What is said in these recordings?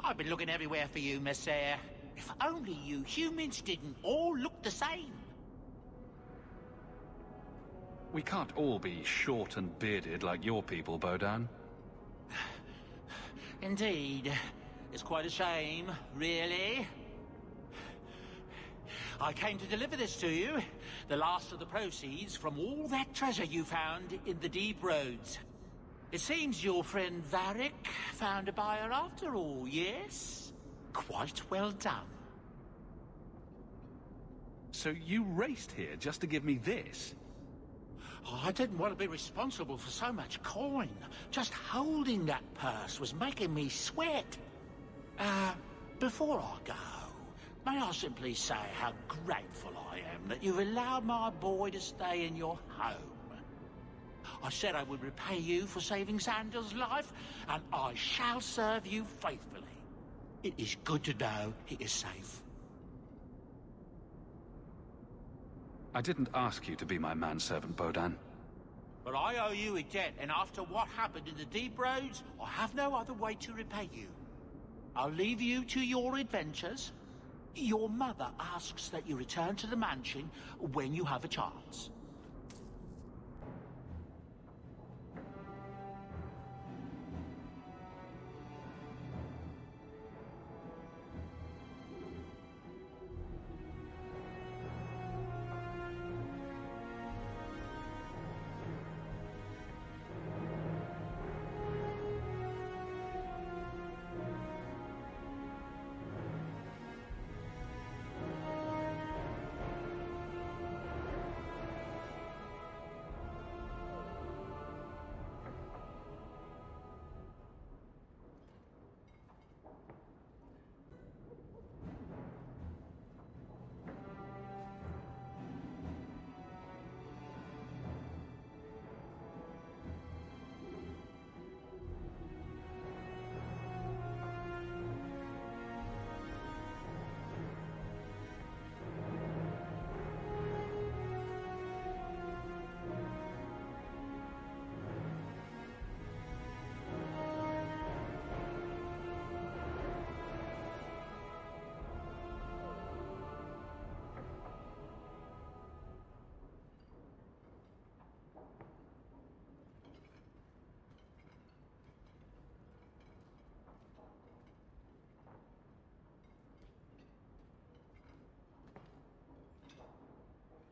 I've been looking everywhere for you, Messere. If only you humans didn't all look the same. We can't all be short and bearded like your people, Bodan. Indeed. It's quite a shame, really. I came to deliver this to you. The last of the proceeds from all that treasure you found in the deep roads. It seems your friend Varric found a buyer after all, yes? Quite well done. So you raced here just to give me this? Oh, I didn't want to be responsible for so much coin. Just holding that purse was making me sweat. Before I go, may I simply say how grateful I am that you've allowed my boy to stay in your home. I said I would repay you for saving Sandal's life, and I shall serve you faithfully. It is good to know he is safe. I didn't ask you to be my manservant, Bodan. But I owe you a debt, and after what happened in the deep roads, I have no other way to repay you. I'll leave you to your adventures. Your mother asks that you return to the mansion when you have a chance.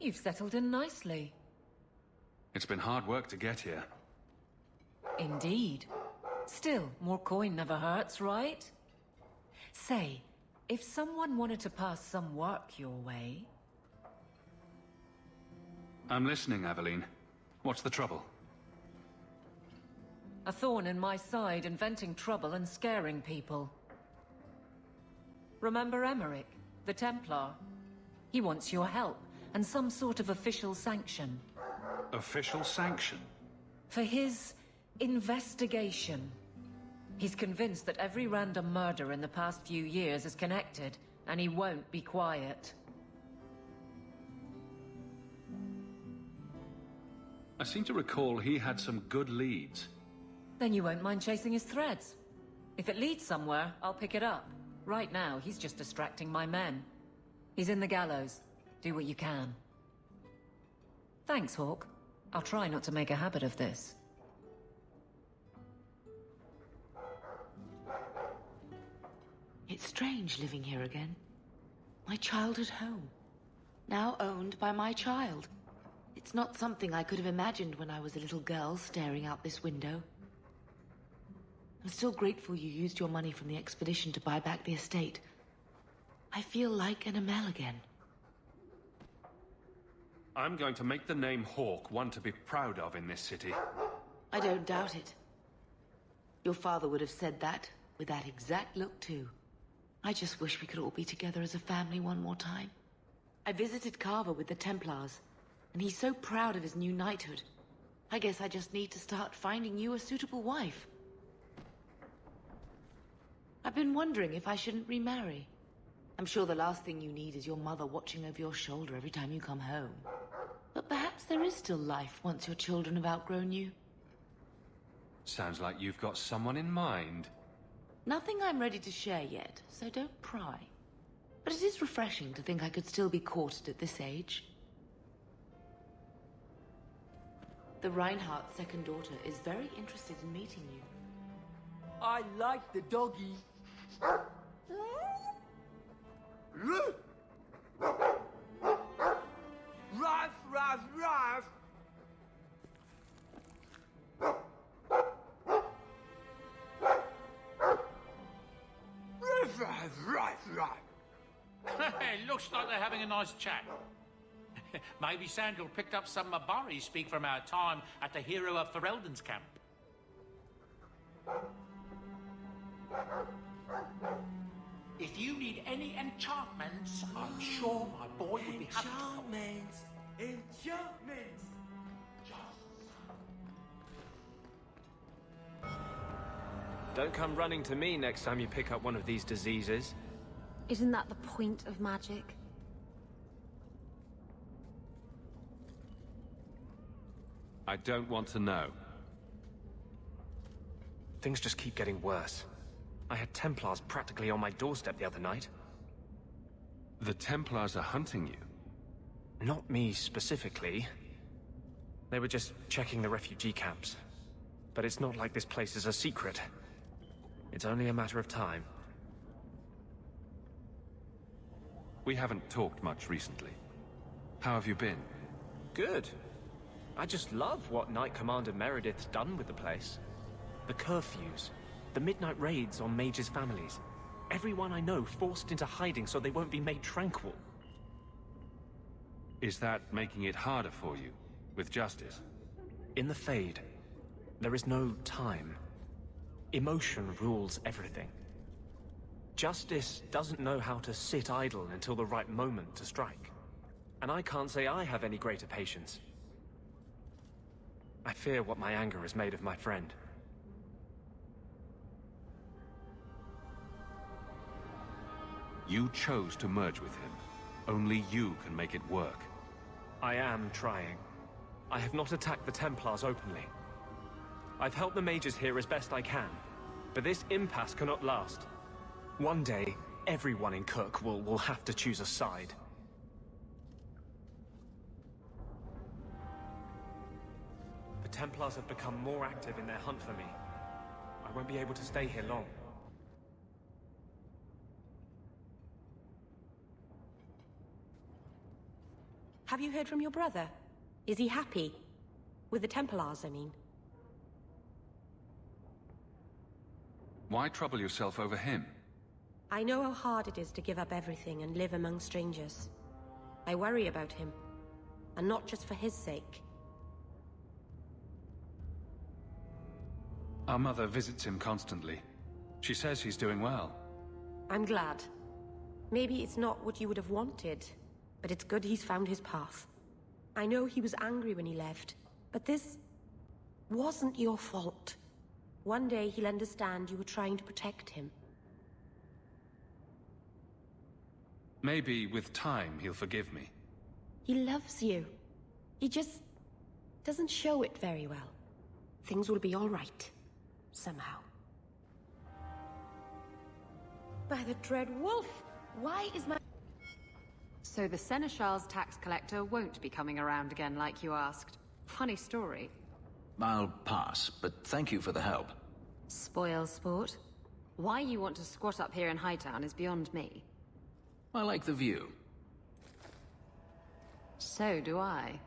You've settled in nicely. It's been hard work to get here. Indeed. Still, more coin never hurts, right? Say, if someone wanted to pass some work your way... I'm listening, Aveline. What's the trouble? A thorn in my side, inventing trouble and scaring people. Remember Emmerich, the Templar? He wants your help, and some sort of official sanction. Official sanction? For his investigation. He's convinced that every random murder in the past few years is connected, and he won't be quiet. I seem to recall he had some good leads. Then you won't mind chasing his threads. If it leads somewhere, I'll pick it up. Right now, he's just distracting my men. He's in the gallows. Do what you can. Thanks, Hawke. I'll try not to make a habit of this. It's strange living here again. My childhood home. Now owned by my child. It's not something I could have imagined when I was a little girl staring out this window. I'm still grateful you used your money from the expedition to buy back the estate. I feel like an Amel again. I'm going to make the name Hawke one to be proud of in this city. I don't doubt it. Your father would have said that, with that exact look too. I just wish we could all be together as a family one more time. I visited Carver with the Templars, and he's so proud of his new knighthood. I guess I just need to start finding you a suitable wife. I've been wondering if I shouldn't remarry. I'm sure the last thing you need is your mother watching over your shoulder every time you come home. But perhaps there is still life once your children have outgrown you. Sounds like you've got someone in mind. Nothing I'm ready to share yet, so don't pry. But it is refreshing to think I could still be courted at this age. The Reinhardt's second daughter is very interested in meeting you. I like the doggy. Ruff, ruff, ruff! Ruff, ruff, ruff, ruff! It looks like they're having a nice chat. Maybe Sandal picked up some Mabari speak from our time at the Hero of Ferelden's camp. If you need any enchantments, I'm sure my boy would be happy. Enchantments! Enchantments! Don't come running to me next time you pick up one of these diseases. Isn't that the point of magic? I don't want to know. Things just keep getting worse. I had Templars practically on my doorstep the other night. The Templars are hunting you. Not me specifically. They were just checking the refugee camps. But it's not like this place is a secret. It's only a matter of time. We haven't talked much recently. How have you been? Good. I just love what Knight Commander Meredith's done with the place. The curfews, the midnight raids on mages' families. Everyone I know forced into hiding so they won't be made tranquil. Is that making it harder for you, with justice? In the Fade, there is no time. Emotion rules everything. Justice doesn't know how to sit idle until the right moment to strike. And I can't say I have any greater patience. I fear what my anger has made of my friend. You chose to merge with him. Only you can make it work. I am trying. I have not attacked the Templars openly. I've helped the mages here as best I can, but this impasse cannot last. One day, everyone in Kirk will have to choose a side. The Templars have become more active in their hunt for me. I won't be able to stay here long. Have you heard from your brother? Is he happy? With the Templars, I mean. Why trouble yourself over him? I know how hard it is to give up everything and live among strangers. I worry about him. And not just for his sake. Our mother visits him constantly. She says he's doing well. I'm glad. Maybe it's not what you would have wanted, but it's good he's found his path. I know he was angry when he left, but this wasn't your fault. One day he'll understand you were trying to protect him. Maybe with time he'll forgive me. He loves you. He just doesn't show it very well. Things will be all right. Somehow. By the Dread Wolf! Why is my... So the Seneschal's tax collector won't be coming around again like you asked. Funny story. I'll pass, but thank you for the help. Spoil sport. Why you want to squat up here in Hightown is beyond me. I like the view. So do I.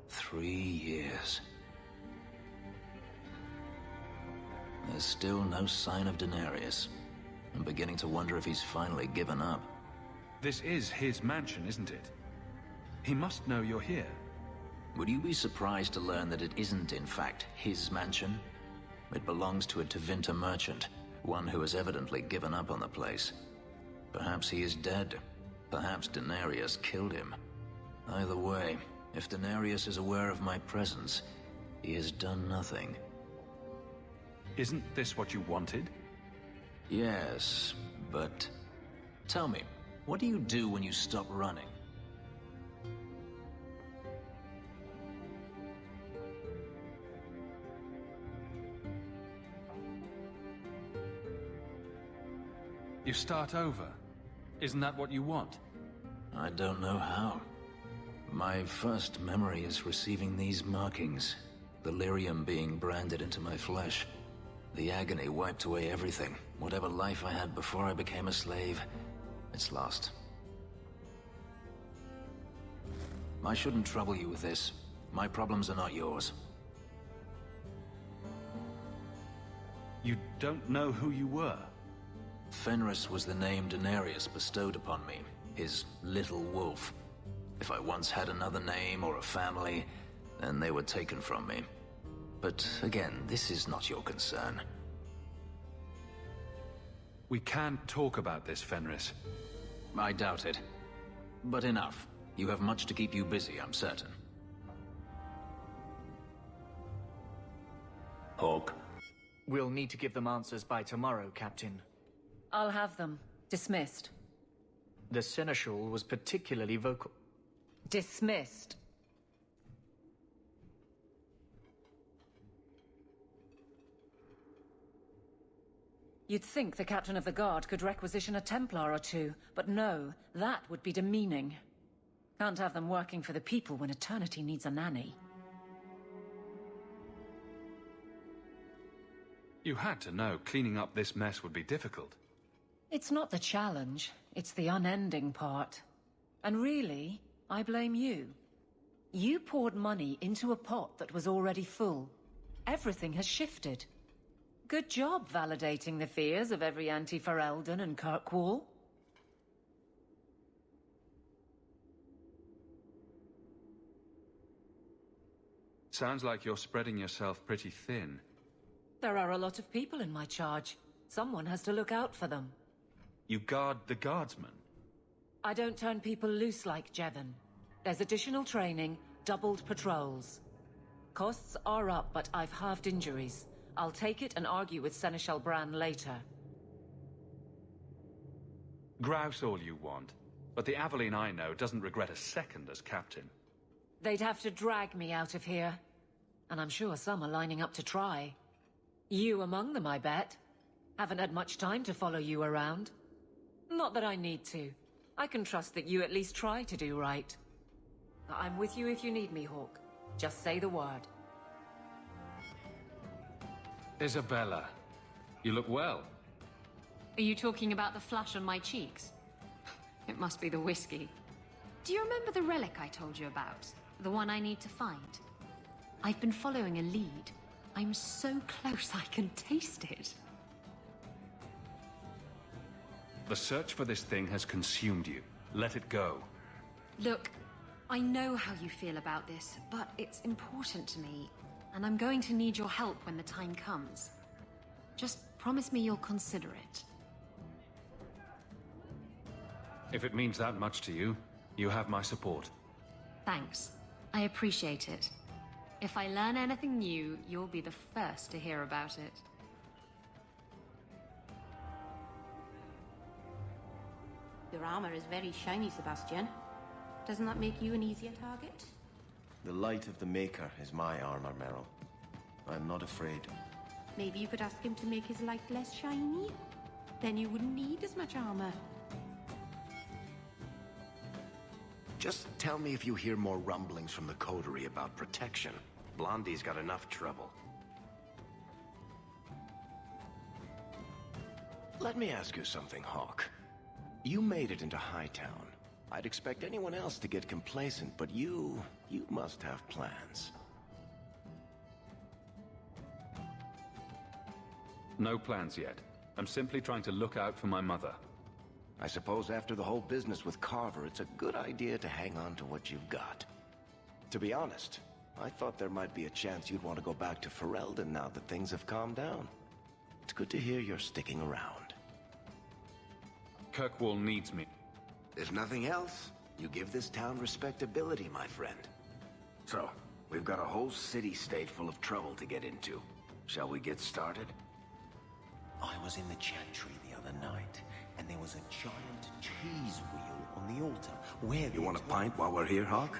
Three years. There's still no sign of Daenerys. I'm beginning to wonder if he's finally given up. This is his mansion, isn't it? He must know you're here. Would you be surprised to learn that it isn't, in fact, his mansion? It belongs to a Tevinter merchant, one who has evidently given up on the place. Perhaps he is dead. Perhaps Daenerys killed him. Either way, if Daenerys is aware of my presence, he has done nothing. Isn't this what you wanted? Yes, but... Tell me, what do you do when you stop running? You start over. Isn't that what you want? I don't know how. My first memory is receiving these markings. The lyrium being branded into my flesh. The agony wiped away everything. Whatever life I had before I became a slave, it's lost. I shouldn't trouble you with this. My problems are not yours. You don't know who you were? Fenris was the name Daenerys bestowed upon me, his little wolf. If I once had another name or a family, then they were taken from me. But again, this is not your concern. We can talk about this, Fenris. I doubt it. But enough. You have much to keep you busy, I'm certain. Hawk. We'll need to give them answers by tomorrow, Captain. I'll have them. Dismissed. The Seneschal was particularly vocal. Dismissed. You'd think the Captain of the Guard could requisition a Templar or two, but no, that would be demeaning. Can't have them working for the people when eternity needs a nanny. You had to know cleaning up this mess would be difficult. It's not the challenge, it's the unending part. And really, I blame you. You poured money into a pot that was already full. Everything has shifted. Good job validating the fears of every anti-Ferelden and Kirkwall. Sounds like you're spreading yourself pretty thin. There are a lot of people in my charge. Someone has to look out for them. You guard the guardsmen? I don't turn people loose like Jevon. There's additional training, doubled patrols. Costs are up, but I've halved injuries. I'll take it and argue with Seneschal Bran later. Grouse all you want, but the Aveline I know doesn't regret a second as captain. They'd have to drag me out of here. And I'm sure some are lining up to try. You among them, I bet. Haven't had much time to follow you around. Not that I need to. I can trust that you at least try to do right. I'm with you if you need me, Hawk. Just say the word. Isabella, you look well. Are you talking about the flush on my cheeks? It must be the whiskey. Do you remember the relic I told you about? The one I need to find? I've been following a lead. I'm so close I can taste it. The search for this thing has consumed you. Let it go. Look, I know how you feel about this, but it's important to me. And I'm going to need your help when the time comes. Just promise me you'll consider it. If it means that much to you, you have my support. Thanks. I appreciate it. If I learn anything new, you'll be the first to hear about it. Your armor is very shiny, Sebastian. Doesn't that make you an easier target? The light of the Maker is my armor, Meryl. I'm not afraid. Maybe you could ask him to make his light less shiny? Then you wouldn't need as much armor. Just tell me if you hear more rumblings from the coterie about protection. Blondie's got enough trouble. Let me ask you something, Hawk. You made it into Hightown. I'd expect anyone else to get complacent, but you must have plans. No plans yet. I'm simply trying to look out for my mother. I suppose after the whole business with Carver, it's a good idea to hang on to what you've got. To be honest, I thought there might be a chance you'd want to go back to Ferelden now that things have calmed down. It's good to hear you're sticking around. Kirkwall needs me. If nothing else, you give this town respectability, my friend. So, we've got a whole city-state full of trouble to get into. Shall we get started? I was in the chantry the other night, and there was a giant cheese wheel on the altar. Where You want a pint while we're here, Hawk?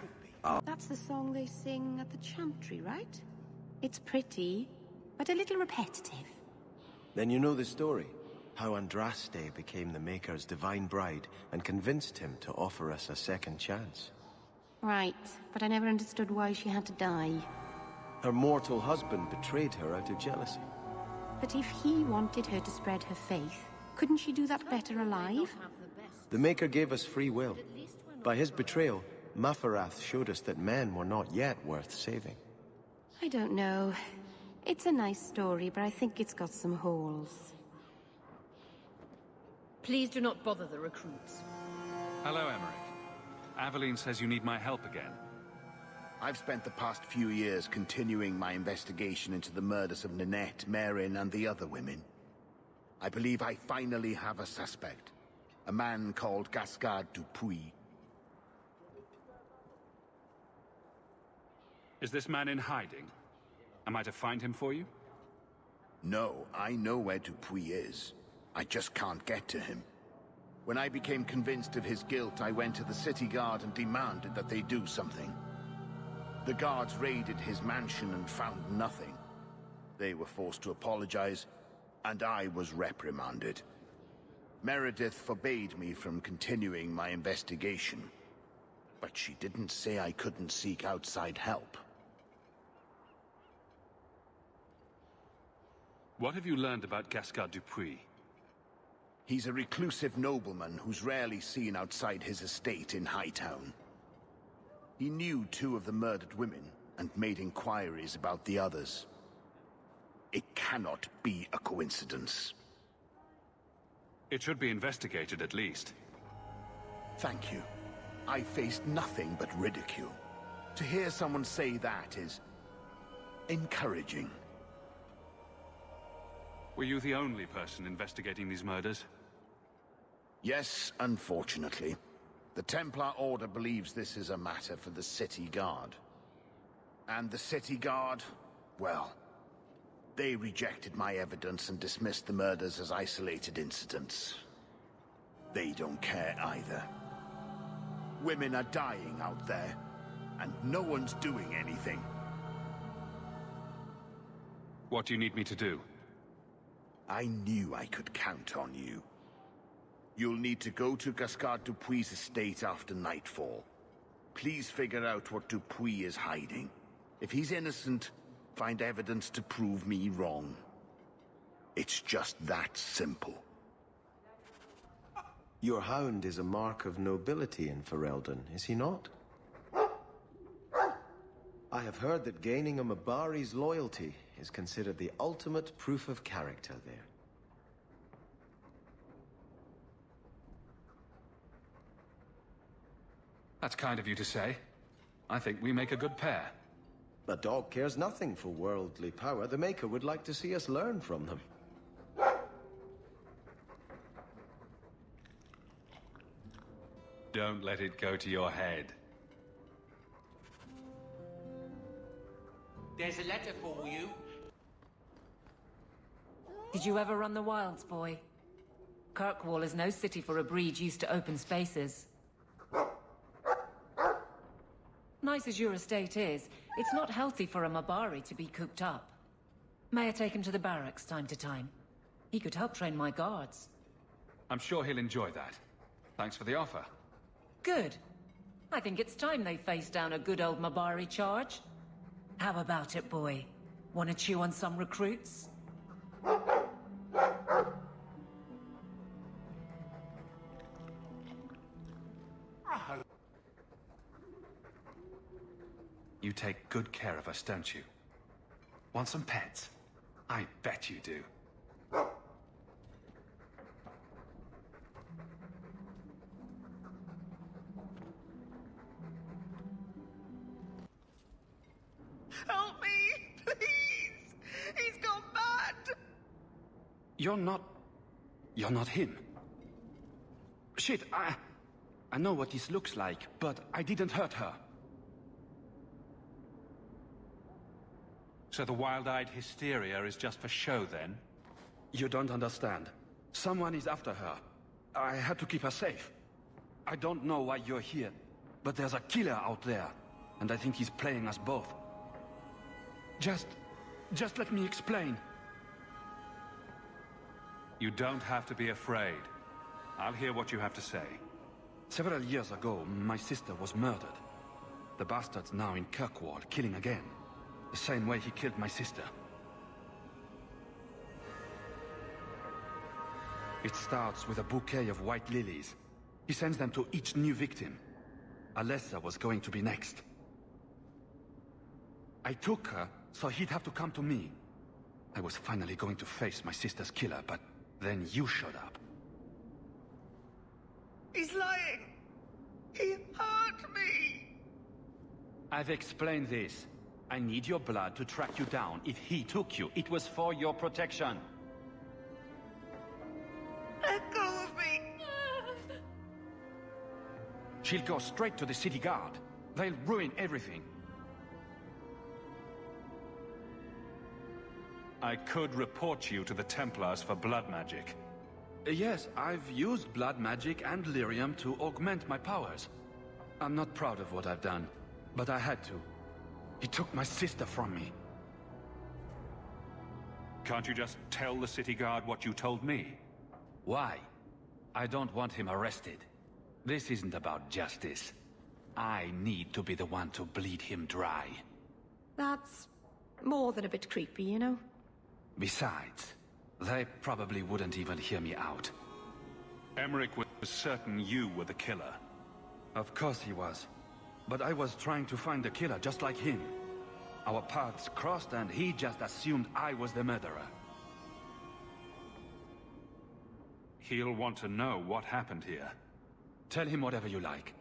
That's the song they sing at the chantry, right? It's pretty, but a little repetitive. Then you know the story. How Andraste became the Maker's divine bride and convinced him to offer us a second chance. Right, but I never understood why she had to die. Her mortal husband betrayed her out of jealousy. But if he wanted her to spread her faith, couldn't she do that better alive? The Maker gave us free will. By his betrayal, Mafarath showed us that men were not yet worth saving. I don't know. It's a nice story, but I think it's got some holes. Please do not bother the recruits. Hello, Emmerich. Aveline says you need my help again. I've spent the past few years continuing my investigation into the murders of Ninette, Merrin, and the other women. I believe I finally have a suspect. A man called Gascard Dupuis. Is this man in hiding? Am I to find him for you? No, I know where Dupuis is. I just can't get to him. When I became convinced of his guilt, I went to the city guard and demanded that they do something. The guards raided his mansion and found nothing. They were forced to apologize, and I was reprimanded. Meredith forbade me from continuing my investigation. But she didn't say I couldn't seek outside help. What have you learned about Gascard Dupuis? He's a reclusive nobleman who's rarely seen outside his estate in Hightown. He knew 2 of the murdered women and made inquiries about the others. It cannot be a coincidence. It should be investigated at least. Thank you. I faced nothing but ridicule. To hear someone say that is encouraging. Were you the only person investigating these murders? Yes, unfortunately. The Templar Order believes this is a matter for the City Guard. And the City Guard, well, they rejected my evidence and dismissed the murders as isolated incidents. They don't care either. Women are dying out there, and no one's doing anything. What do you need me to do? I knew I could count on you. You'll need to go to Gascard Dupuis' estate after nightfall. Please figure out what Dupuis is hiding. If he's innocent, find evidence to prove me wrong. It's just that simple. Your hound is a mark of nobility in Ferelden, is he not? I have heard that gaining a Mabari's loyalty is considered the ultimate proof of character there. That's kind of you to say. I think we make a good pair. The dog cares nothing for worldly power. The Maker would like to see us learn from them. Don't let it go to your head. There's a letter for you. Did you ever run the wilds, boy? Kirkwall is no city for a breed used to open spaces. Nice as your estate is, it's not healthy for a Mabari to be cooped up. May I take him to the barracks time to time? He could help train my guards. I'm sure he'll enjoy that. Thanks for the offer. Good. I think it's time they face down a good old Mabari charge. How about it, boy? Want to chew on some recruits? You take good care of us, don't you? Want some pets? I bet you do. Help me, please! He's gone mad! You're not him. Shit, I know what this looks like, but I didn't hurt her. So the wild-eyed hysteria is just for show, then? You don't understand. Someone is after her. I had to keep her safe. I don't know why you're here, but there's a killer out there, and I think he's playing us both. Just let me explain. You don't have to be afraid. I'll hear what you have to say. Several years ago, my sister was murdered. The bastard's now in Kirkwall, killing again. The same way he killed my sister. It starts with a bouquet of white lilies. He sends them to each new victim. Alessa was going to be next. I took her, so he'd have to come to me. I was finally going to face my sister's killer, but then you showed up. He's lying! He hurt me! I've explained this. I need your blood to track you down. If he took you, it was for your protection. Let go of me! She'll go straight to the city guard. They'll ruin everything. I could report you to the Templars for blood magic. Yes, I've used blood magic and lyrium to augment my powers. I'm not proud of what I've done, but I had to. He took my sister from me. Can't you just tell the city guard what you told me? Why? I don't want him arrested. This isn't about justice. I need to be the one to bleed him dry. That's more than a bit creepy, you know? Besides, they probably wouldn't even hear me out. Emmerich was certain you were the killer. Of course he was. But I was trying to find the killer just like him. Our paths crossed and he just assumed I was the murderer. He'll want to know what happened here. Tell him whatever you like.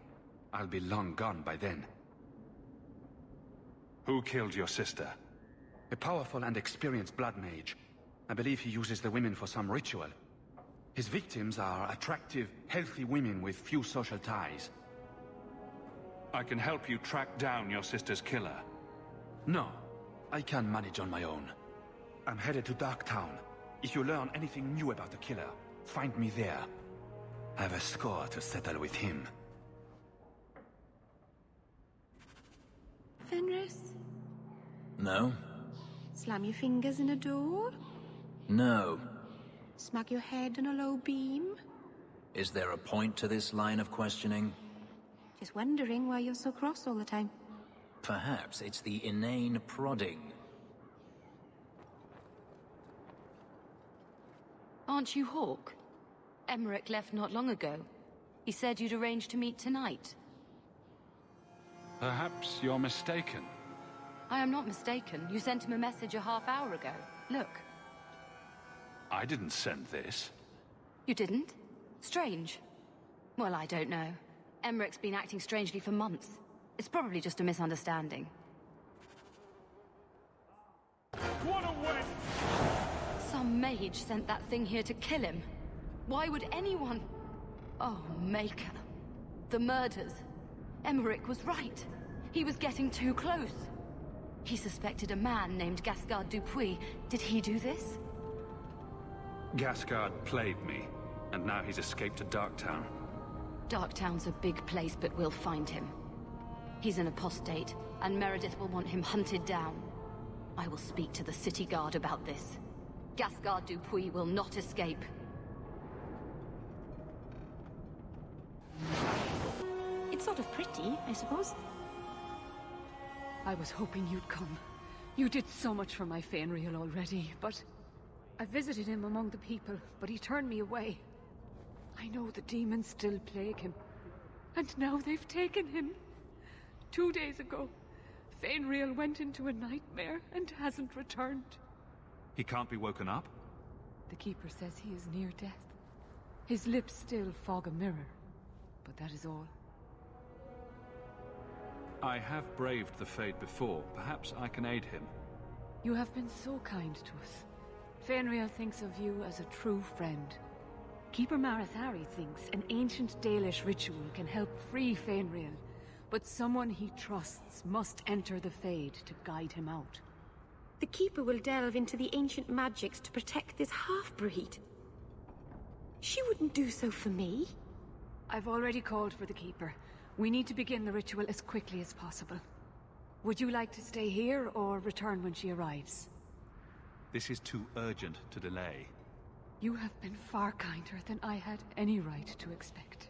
I'll be long gone by then. Who killed your sister? A powerful and experienced blood mage. I believe he uses the women for some ritual. His victims are attractive, healthy women with few social ties. I can help you track down your sister's killer. No, I can manage on my own. I'm headed to Darktown. If you learn anything new about the killer, find me there. I have a score to settle with him. Fenris? No? Slam your fingers in a door? No. Smack your head on a low beam? Is there a point to this line of questioning? Just wondering why you're so cross all the time. Perhaps it's the inane prodding. Aren't you Hawke? Emmerich left not long ago. He said you'd arranged to meet tonight. Perhaps you're mistaken. I am not mistaken. You sent him a message a half hour ago. Look. I didn't send this. You didn't? Strange. Well, I don't know. Emmerich's been acting strangely for months. It's probably just a misunderstanding. What a wet! Some mage sent that thing here to kill him. Why would anyone... Oh, Maker. The murders. Emmerich was right. He was getting too close. He suspected a man named Gascard Dupuis. Did he do this? Gascard played me, and now he's escaped to Darktown. Darktown's a big place, but we'll find him. He's an apostate, and Meredith will want him hunted down. I will speak to the city guard about this. Gascard Dupuis will not escape. It's sort of pretty, I suppose. I was hoping you'd come. You did so much for my Fenrir already, but... I visited him among the people, but he turned me away. I know the demons still plague him. And now they've taken him. 2 days ago, Fenrir went into a nightmare and hasn't returned. He can't be woken up? The Keeper says he is near death. His lips still fog a mirror, but that is all. I have braved the Fade before. Perhaps I can aid him. You have been so kind to us. Fenrir thinks of you as a true friend. Keeper Marathari thinks an ancient Dalish ritual can help free Fenrir, but someone he trusts must enter the Fade to guide him out. The Keeper will delve into the ancient magics to protect this half-breed. She wouldn't do so for me. I've already called for the Keeper. We need to begin the ritual as quickly as possible. Would you like to stay here or return when she arrives? This is too urgent to delay. You have been far kinder than I had any right to expect.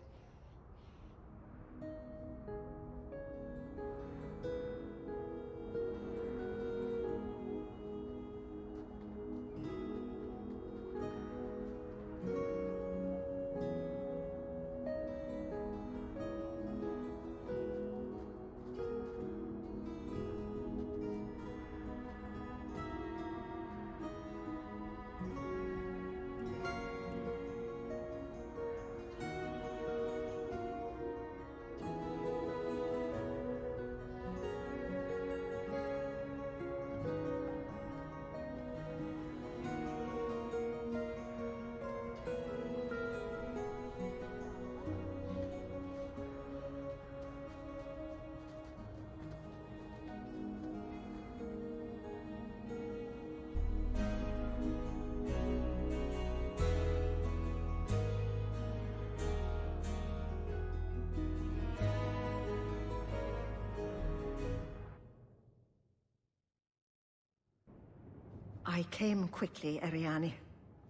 I came quickly, Ariane.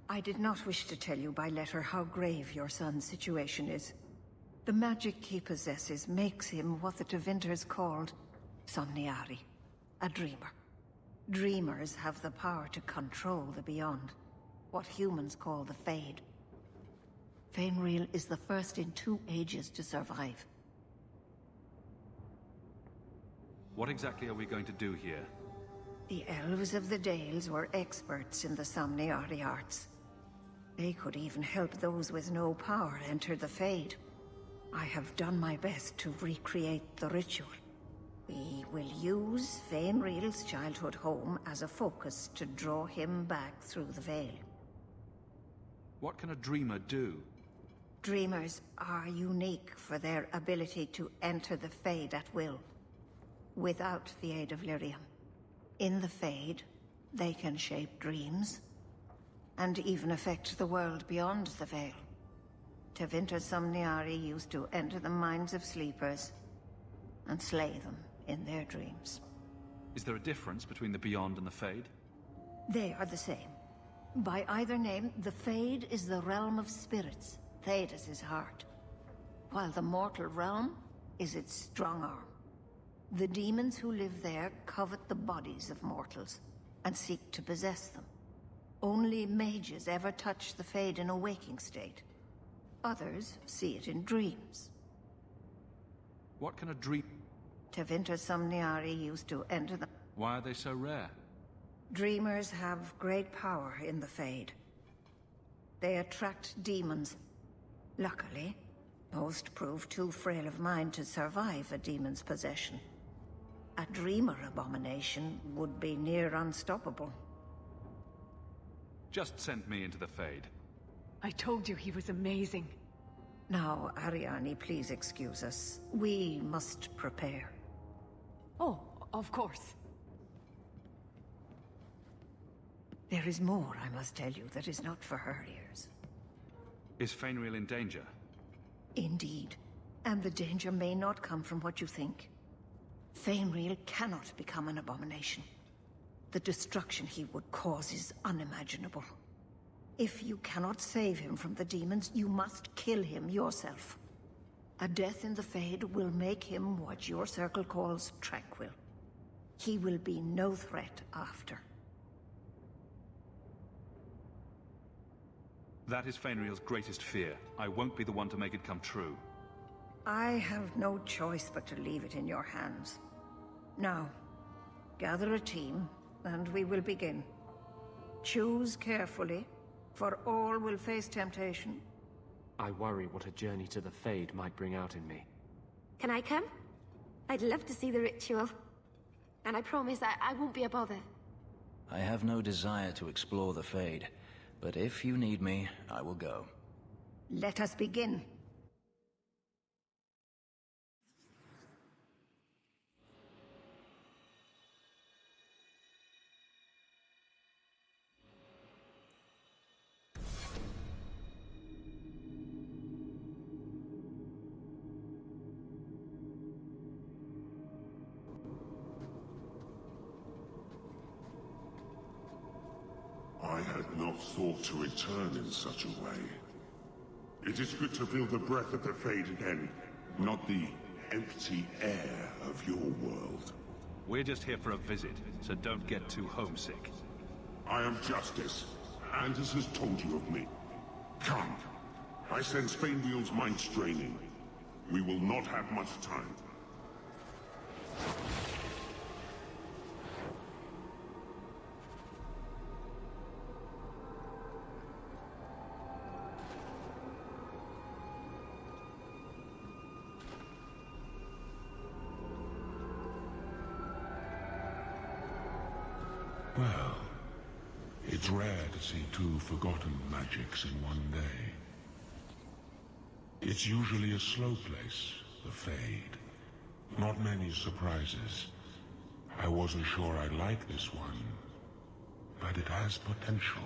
I did not wish to tell you by letter how grave your son's situation is. The magic he possesses makes him what the Tevinters called Somniari, a dreamer. Dreamers have the power to control the beyond, what humans call the Fade. Feynriel is the first in 2 ages to survive. What exactly are we going to do here? The elves of the Dales were experts in the Somniari arts. They could even help those with no power enter the Fade. I have done my best to recreate the ritual. We will use Feynriel's childhood home as a focus to draw him back through the veil. What can a dreamer do? Dreamers are unique for their ability to enter the Fade at will, without the aid of Lyrium. In the Fade, they can shape dreams, and even affect the world beyond the veil. Tevinter Somniari used to enter the minds of sleepers, and slay them in their dreams. Is there a difference between the Beyond and the Fade? They are the same. By either name, the Fade is the realm of spirits, Thedas' heart, while the mortal realm is its strong arm. The demons who live there covet the bodies of mortals, and seek to possess them. Only mages ever touch the Fade in a waking state. Others see it in dreams. What can a dream... Tevinter Somniari used to enter the... Why are they so rare? Dreamers have great power in the Fade. They attract demons. Luckily, most prove too frail of mind to survive a demon's possession. A dreamer abomination would be near unstoppable. Just send me into the Fade. I told you he was amazing. Now, Ariane, please excuse us. We must prepare. Oh, of course. There is more, I must tell you, that is not for her ears. Is Feynriel in danger? Indeed. And the danger may not come from what you think. Feynriel cannot become an abomination. The destruction he would cause is unimaginable. If you cannot save him from the demons, you must kill him yourself. A death in the Fade will make him what your circle calls tranquil. He will be no threat after. That is Feynriel's greatest fear. I won't be the one to make it come true. I have no choice but to leave it in your hands. Now, gather a team, and we will begin. Choose carefully, for all will face temptation. I worry what a journey to the Fade might bring out in me. Can I come? I'd love to see the ritual. And I promise I won't be a bother. I have no desire to explore the Fade, but if you need me, I will go. Let us begin. I had not thought to return in such a way. It is good to feel the breath of the Fade again, not the empty air of your world. We're just here for a visit, so don't get too homesick. I am Justice. Anders has told you of me. Come. I sense Fainwheel's mind straining. We will not have much time. Well, it's rare to see two forgotten magics in one day. It's usually a slow place, the Fade. Not many surprises. I wasn't sure I'd like this one, but it has potential.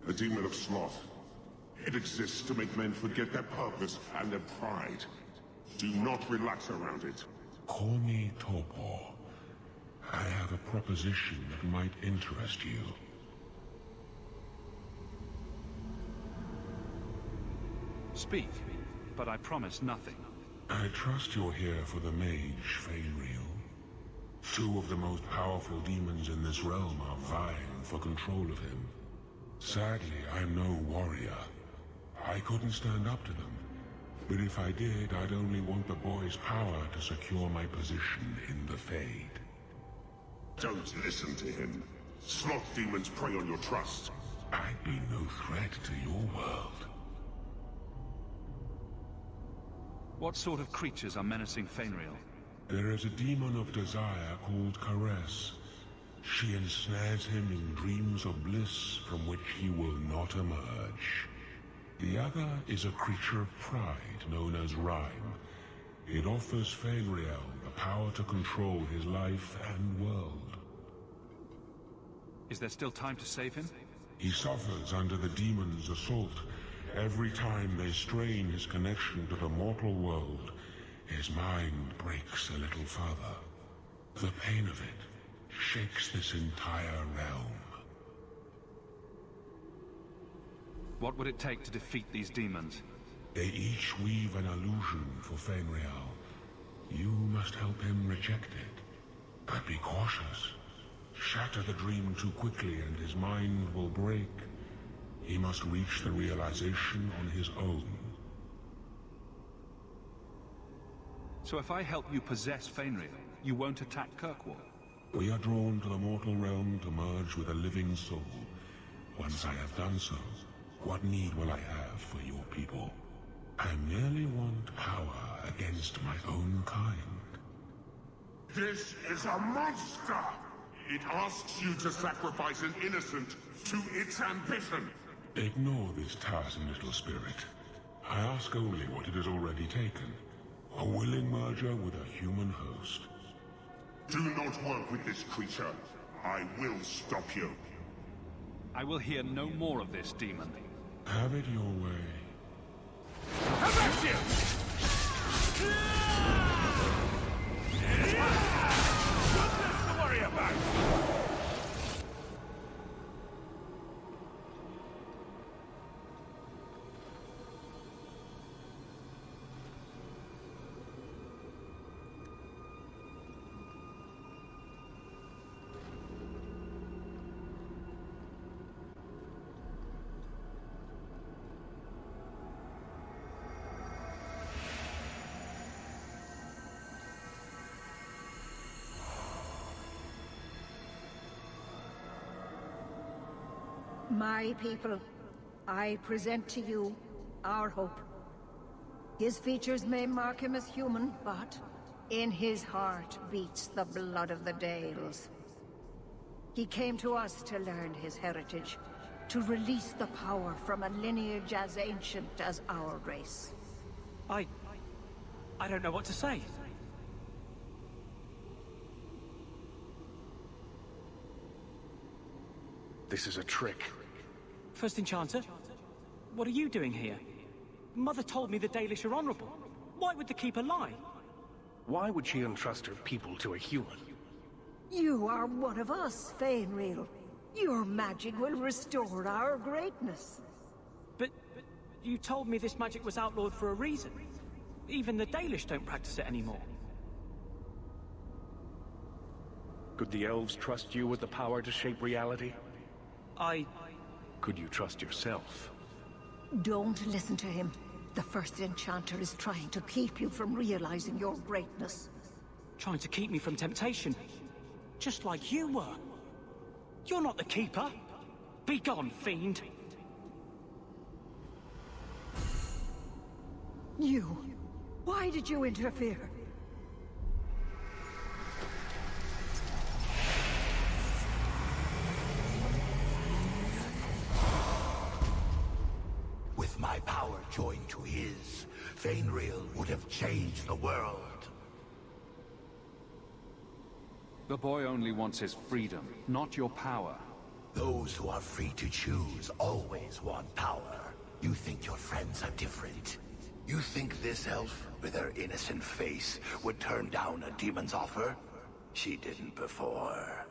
The Demon of Sloth. It exists to make men forget their purpose and their pride. Do not relax around it. Call me Torpor. I have a proposition that might interest you. Speak, but I promise nothing. I trust you're here for the mage, Fainwheel. Two of the most powerful demons in this realm are vying for control of him. Sadly, I'm no warrior. I couldn't stand up to them. But if I did, I'd only want the boy's power to secure my position in the Fade. Don't listen to him. Sloth demons prey on your trust. I'd be no threat to your world. What sort of creatures are menacing Fainwheel? There is a demon of desire called Caress. She ensnares him in dreams of bliss from which he will not emerge. The other is a creature of pride known as Rhyme. It offers Fainwheel the power to control his life and world. Is there still time to save him? He suffers under the demon's assault. Every time they strain his connection to the mortal world, his mind breaks a little further. The pain of it shakes this entire realm. What would it take to defeat these demons? They each weave an illusion for Fainwheel. You must help him reject it. But be cautious. Shatter the dream too quickly and his mind will break. He must reach the realization on his own. So if I help you possess Fainwheel, you won't attack Kirkwall? We are drawn to the mortal realm to merge with a living soul. Once I have done so, what need will I have for your people? I merely want power against my own kind. This is a monster! It asks you to sacrifice an innocent to its ambition. Ignore this tiresome little spirit. I ask only what it has already taken. A willing merger with a human host. Do not work with this creature. I will stop you. I will hear no more of this demon. Have it your way. Nothing to worry about! My people, I present to you our hope. His features may mark him as human, but in his heart beats the blood of the Dales. He came to us to learn his heritage, to release the power from a lineage as ancient as our race. I don't know what to say. This is a trick. First Enchanter, what are you doing here? Mother told me the Dalish are honorable. Why would the Keeper lie? Why would she entrust her people to a human? You are one of us, Fainwheel. Your magic will restore our greatness. But you told me this magic was outlawed for a reason. Even the Dalish don't practice it anymore. Could the elves trust you with the power to shape reality? Could you trust yourself? Don't listen to him. The First Enchanter is trying to keep you from realizing your greatness. Trying to keep me from temptation. Just like you were. You're not the Keeper. Be gone, fiend. You. Why did you interfere? With my power joined to his, Fainriel would have changed the world. The boy only wants his freedom, not your power. Those who are free to choose always want power. You think your friends are different? You think this elf, with her innocent face, would turn down a demon's offer? She didn't before.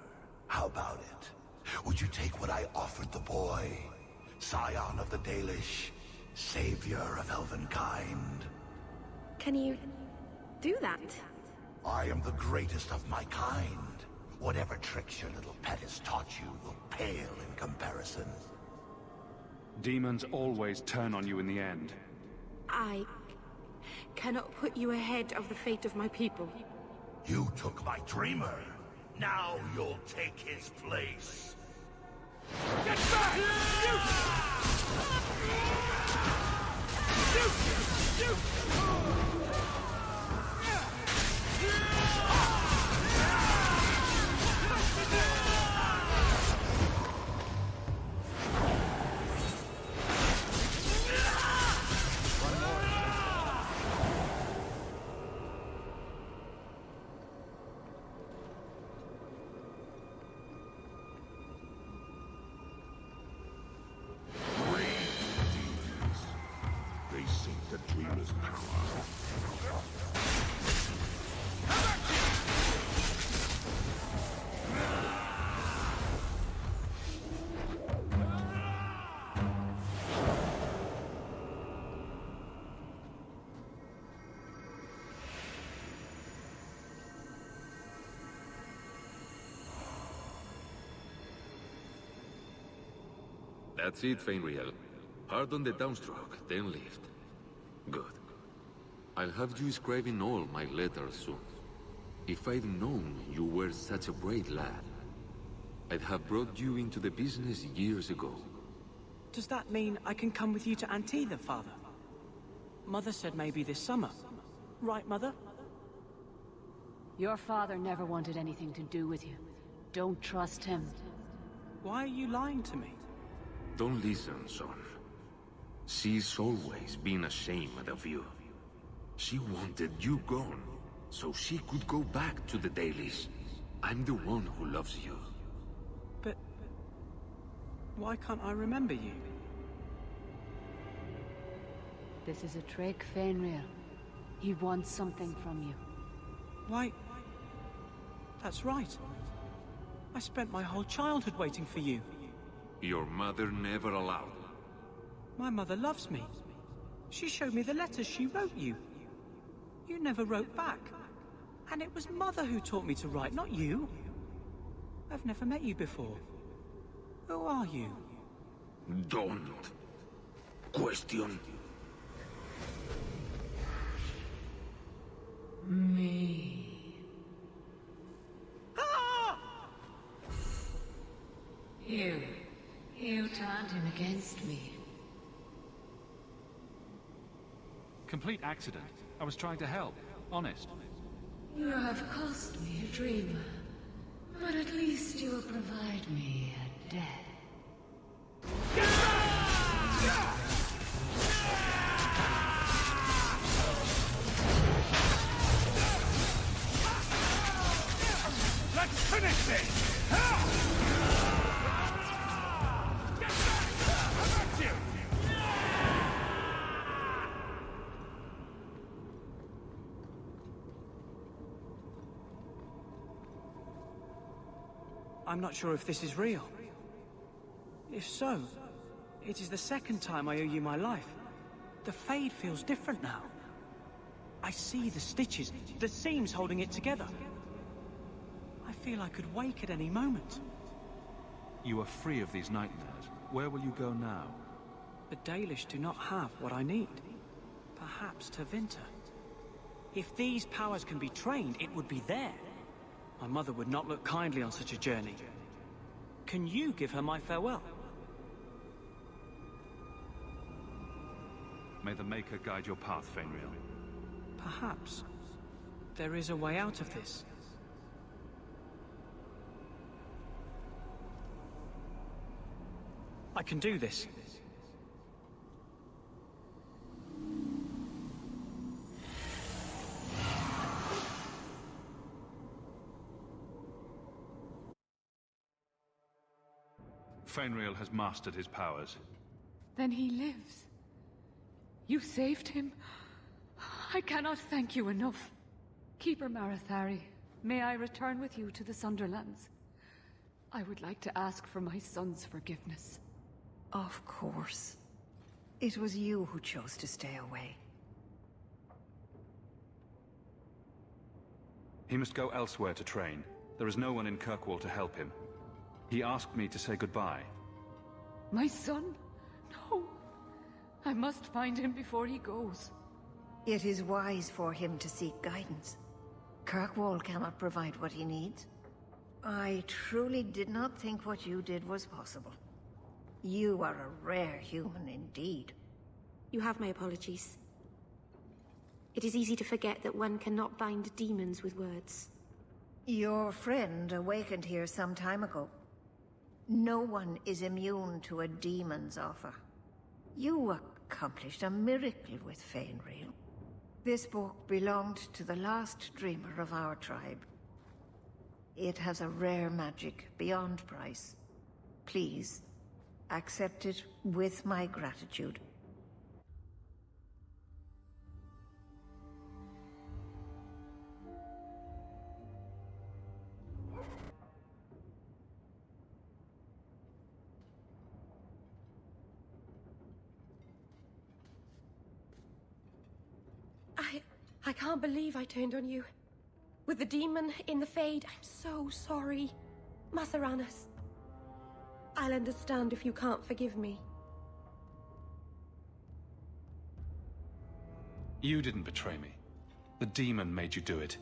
How about it? Would you take what I offered the boy? Scion of the Dalish, savior of elvenkind. Can you do that? I am the greatest of my kind. Whatever tricks your little pet has taught you will pale in comparison. Demons always turn on you in the end. I cannot put you ahead of the fate of my people. You took my dreamer. Now you'll take his place. Get back! Shoot! They seek the dreamer's power. That's it, Fainriel. Hard on the downstroke, then lift. Good. I'll have you scribing all my letters soon. If I'd known you were such a brave lad, I'd have brought you into the business years ago. Does that mean I can come with you to Antitha, Father? Mother said maybe this summer. Right, Mother? Your father never wanted anything to do with you. Don't trust him. Why are you lying to me? Don't listen, son. She's always been ashamed of you. She wanted you gone, so she could go back to the Dalish. I'm the one who loves you. But why can't I remember you? This is a trick, Fainriel. He wants something from you. Why? That's right. I spent my whole childhood waiting for you. Your mother never allowed. My mother loves me. She showed me the letters she wrote you. You never wrote back. And it was Mother who taught me to write, not you. I've never met you before. Who are you? Don't question me. Ah! You turned him against me. Complete accident. I was trying to help. Honest. You have cost me a dreamer, but at least you will provide me a death. Let's finish this! I'm not sure if this is real. If so, it is the second time I owe you my life. The Fade feels different now. I see the stitches, the seams holding it together. I feel I could wake at any moment. You are free of these nightmares. Where will you go now? The Dalish do not have what I need. Perhaps Tevinter. If these powers can be trained, it would be there. My mother would not look kindly on such a journey. Can you give her my farewell? May the Maker guide your path, Feynriel. Perhaps there is a way out of this. I can do this. Feynriel has mastered his powers. Then he lives. You saved him. I cannot thank you enough. Keeper Marathari, may I return with you to the Sunderlands? I would like to ask for my son's forgiveness. Of course. It was you who chose to stay away. He must go elsewhere to train. There is no one in Kirkwall to help him. He asked me to say goodbye. My son? No. I must find him before he goes. It is wise for him to seek guidance. Kirkwall cannot provide what he needs. I truly did not think what you did was possible. You are a rare human indeed. You have my apologies. It is easy to forget that one cannot bind demons with words. Your friend awakened here some time ago. No one is immune to a demon's offer. You accomplished a miracle with Feynriel. This book belonged to the last dreamer of our tribe. It has a rare magic beyond price. Please, accept it with my gratitude. I can't believe I turned on you. With the demon in the Fade, I'm so sorry. Masaranas. I'll understand if you can't forgive me. You didn't betray me. The demon made you do it.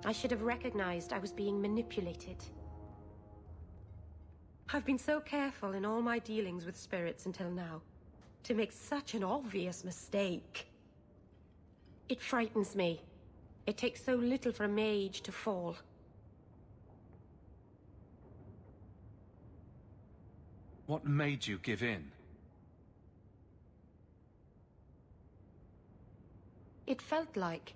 I should have recognized I was being manipulated. I've been so careful in all my dealings with spirits until now. To make such an obvious mistake. It frightens me. It takes so little for a mage to fall. What made you give in? It felt like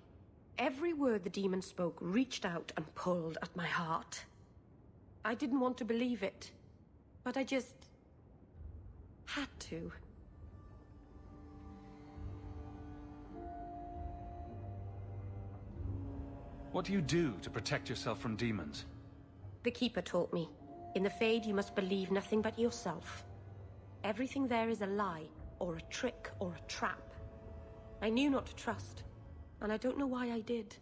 every word the demon spoke reached out and pulled at my heart. I didn't want to believe it, but I just had to. What do you do to protect yourself from demons? The Keeper taught me. In the Fade, you must believe nothing but yourself. Everything there is a lie, or a trick, or a trap. I knew not to trust, and I don't know why I did.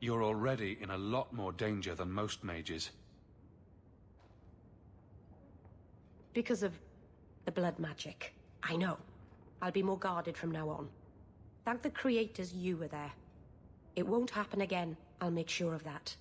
You're already in a lot more danger than most mages. Because of the blood magic. I know. I'll be more guarded from now on. Thank the creators you were there. It won't happen again, I'll make sure of that.